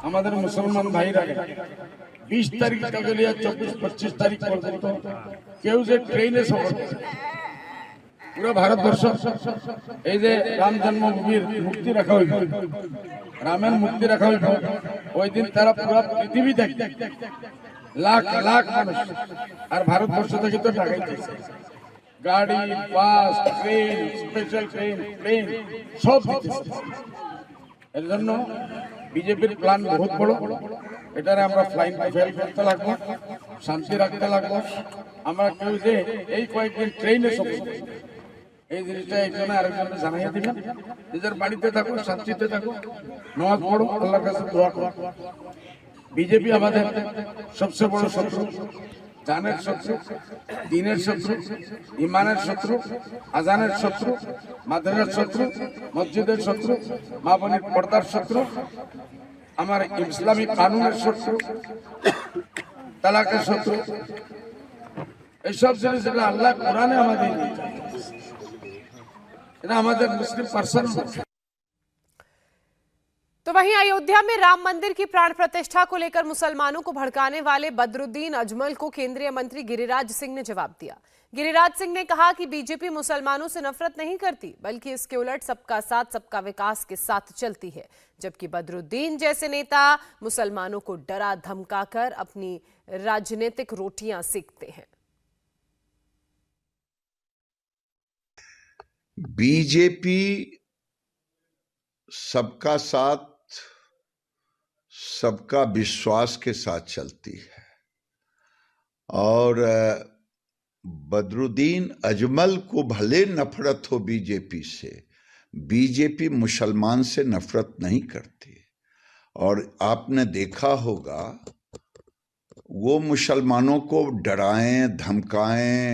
আমাদের মুসলমান ভাইরা 20 তারিখ থেকে লিয়ে 24-25 তারিখ পর্যন্ত কেউ যে ট্রেনে সফর করে পুরো ভারতবর্ষ এই যে রাম জন্মভূমির মুক্তি রাখা হইল, রামের মুক্তি রাখা হইল, ওই দিন তারা পুরো পৃথিবী দেখে লাখ লাখ মানুষ। আর ভারতবর্ষ থেকে তো ঢাকাইতেছে গাড়ি, বাস, ট্রেন, স্পেশাল ট্রেন, প্লেন সব দিতেছে। এর জন্য বিজেপির প্ল্যান বহুত বড়। এটারে আমরা ফ্লাইং ফেল করতে লাগবো, শান্তি রাখতে লাগবো। আমরা কেউ যে এই কয়েকদিন ট্রেনে সফর করি এই জিনিসটা একজনে আরেকজনে জানাইয়া দিবেন। নিজের বাড়িতে থাকো, শান্তিতে থাকো, নামাজ পড়ো, আল্লাহর কাছে দোয়া করো। বিজেপি আমাদের সবচেয়ে বড় শত্রু, জানের শত্রু, দিনের শত্রু, ইমানের শত্রু, আজানের শত্রু, মাদ্রাসার শত্রু, মসজিদের শত্রু, মা বোনের পর্দার শত্রু, আমার ইসলামী কানুনের শত্রু, তালাকের শত্রু। এইসব জিনিস আল্লাহ কোরআনে আমাদের এটা আমাদের মুসলিম পার্সন। तो वहीं अयोध्या में राम मंदिर की प्राण प्रतिष्ठा को लेकर मुसलमानों को भड़काने वाले बदरुद्दीन अजमल को केंद्रीय मंत्री गिरिराज सिंह ने जवाब दिया। गिरिराज सिंह ने कहा कि बीजेपी मुसलमानों से नफरत नहीं करती, बल्कि इसके उलट सबका साथ सबका विकास के साथ चलती है, जबकि बदरुद्दीन जैसे नेता मुसलमानों को डरा धमकाकर अपनी राजनीतिक रोटियां सेकते हैं। बीजेपी सबका साथ सबका विश्वास के साथ चलती है और बदरुद्दीन अजमल को भले नफरत हो बीजेपी से, बीजेपी मुसलमान से नफरत नहीं करती। और आपने देखा होगा वो मुसलमानों को डराएं, धमकाएं,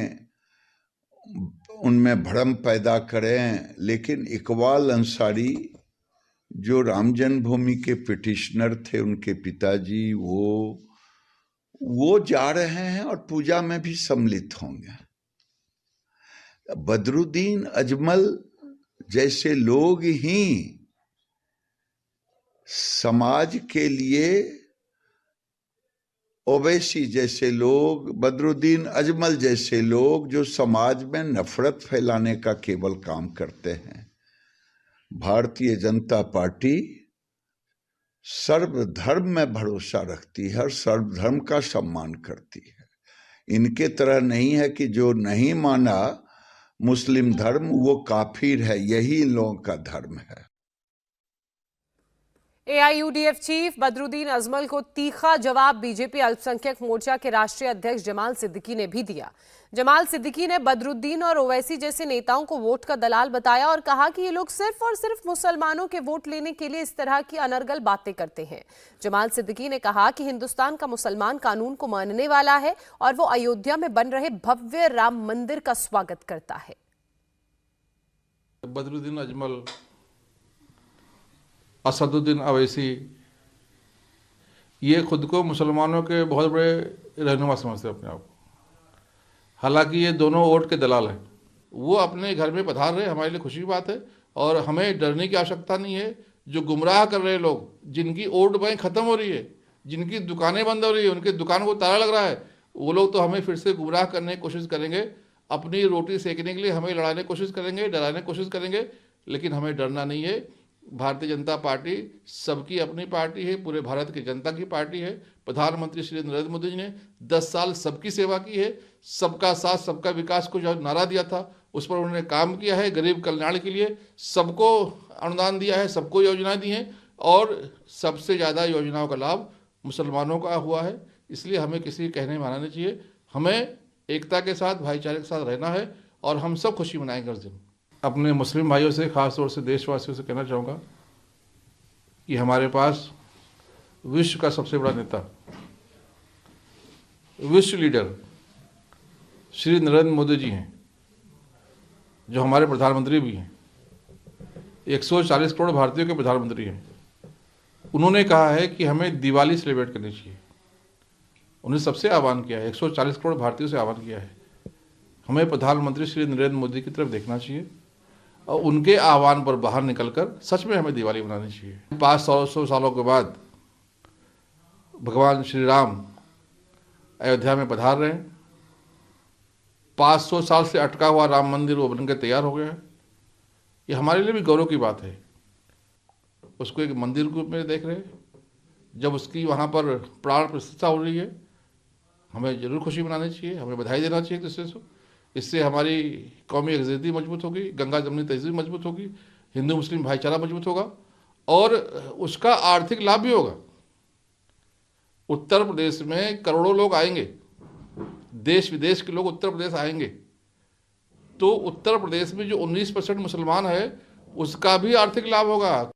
उनमें भ्रम पैदा करें, लेकिन इकबाल अंसारी जो राम जन्मभूमि के पिटिशनर थे, उनके पिताजी, वो जा रहे हैं और पूजा में भी सम्मिलित होंगे। बदरुद्दीन अजमल जैसे लोग ही समाज के लिए, ओवैसी जैसे लोग, बदरुद्दीन अजमल जैसे लोग जो समाज में नफरत फैलाने का केवल काम करते हैं। भारतीय जनता पार्टी सर्वधर्म में भरोसा रखती है और सर्वधर्म का सम्मान करती है। इनके तरह नहीं है कि जो नहीं माना मुस्लिम धर्म वो काफिर है, यही इन लोगों का धर्म है। एआईयूडीएफ चीफ बदरुद्दीन अजमल को तीखा जवाब बीजेपी अल्पसंख्यक मोर्चा के राष्ट्रीय अध्यक्ष जमाल सिद्दीकी ने भी दिया। जमाल सिद्दीकी ने बदरुद्दीन और ओवैसी जैसे नेताओं को वोट का दलाल बताया और कहा कि ये लोग सिर्फ और सिर्फ मुसलमानों के वोट लेने के लिए इस तरह की अनर्गल बातें करते हैं। जमाल सिद्दीकी ने कहा कि हिंदुस्तान का मुसलमान कानून को मानने वाला है और वो अयोध्या में बन रहे भव्य राम मंदिर का स्वागत करता है। बदरुद्दीन अजमल, असदुद्दीन अवैसी, ये खुद को मुसलमानों के बहुत बड़े रहनुमा समझते हैं अपने आप को। हालांकि ये दोनों वोट के दलाल हैं। वो अपने घर में पधार रहे, हमारे लिए खुशी की बात है और हमें डरने की आवश्यकता नहीं है। जो गुमराह कर रहे लोग, जिनकी वोट बैंक खत्म हो रही है, जिनकी दुकानें बंद हो रही है, उनकी दुकान को ताला लग रहा है, वो लोग तो हमें फिर से गुमराह करने की कोशिश करेंगे, अपनी रोटी सेकने के लिए हमें लड़ाने की कोशिश करेंगे, डराने की कोशिश करेंगे, लेकिन हमें डरना नहीं है। भारतीय जनता पार्टी सबकी अपनी पार्टी है, पूरे भारत की जनता की पार्टी है। प्रधानमंत्री श्री नरेंद्र मोदी जी ने 10 साल सबकी सेवा की है। सबका साथ सबका विकास को जो नारा दिया था उस पर उन्होंने काम किया है। गरीब कल्याण के लिए सबको अनुदान दिया है, सबको योजनाएं दी हैं और सबसे ज़्यादा योजनाओं का लाभ मुसलमानों का हुआ है। इसलिए हमें किसी कहने मानना नहीं चाहिए। हमें एकता के साथ, भाईचारे के साथ रहना है और हम सब खुशी मनाएंगे उस दिन। अपने मुस्लिम भाइयों से, खास तौर से देशवासियों से कहना चाहूँगा कि हमारे पास विश्व का सबसे बड़ा नेता, विश्व लीडर श्री नरेंद्र मोदी जी हैं, जो हमारे प्रधानमंत्री भी हैं, 140 करोड़ भारतीयों के प्रधानमंत्री हैं। उन्होंने कहा है कि हमें दिवाली सेलिब्रेट करनी चाहिए। उन्होंने सबसे आह्वान किया है, 140 करोड़ भारतीयों से आह्वान किया है, हमें प्रधानमंत्री श्री नरेंद्र मोदी की तरफ देखना चाहिए और उनके आह्वान पर बाहर निकलकर सच में हमें दिवाली मनानी चाहिए। 500 सालों के बाद भगवान श्री राम अयोध्या में पधार रहे हैं। 500 साल से अटका हुआ राम मंदिर वो बनकर तैयार हो गया है। ये हमारे लिए भी गौरव की बात है। उसको एक मंदिर के रूप में देख रहे हैं। जब उसकी वहाँ पर प्राण प्रतिष्ठा हो रही है, हमें जरूर खुशी मनानी चाहिए, हमें बधाई देना चाहिए एक दूसरे से। इससे हमारी कौमी यकजहती मजबूत होगी, गंगा जमनी तहजीब मजबूत होगी, हिंदू मुस्लिम भाईचारा मजबूत होगा और उसका आर्थिक लाभ भी होगा। उत्तर प्रदेश में करोड़ों लोग आएंगे, देश विदेश के लोग उत्तर प्रदेश आएंगे, तो उत्तर प्रदेश में जो 19% मुसलमान है उसका भी आर्थिक लाभ होगा।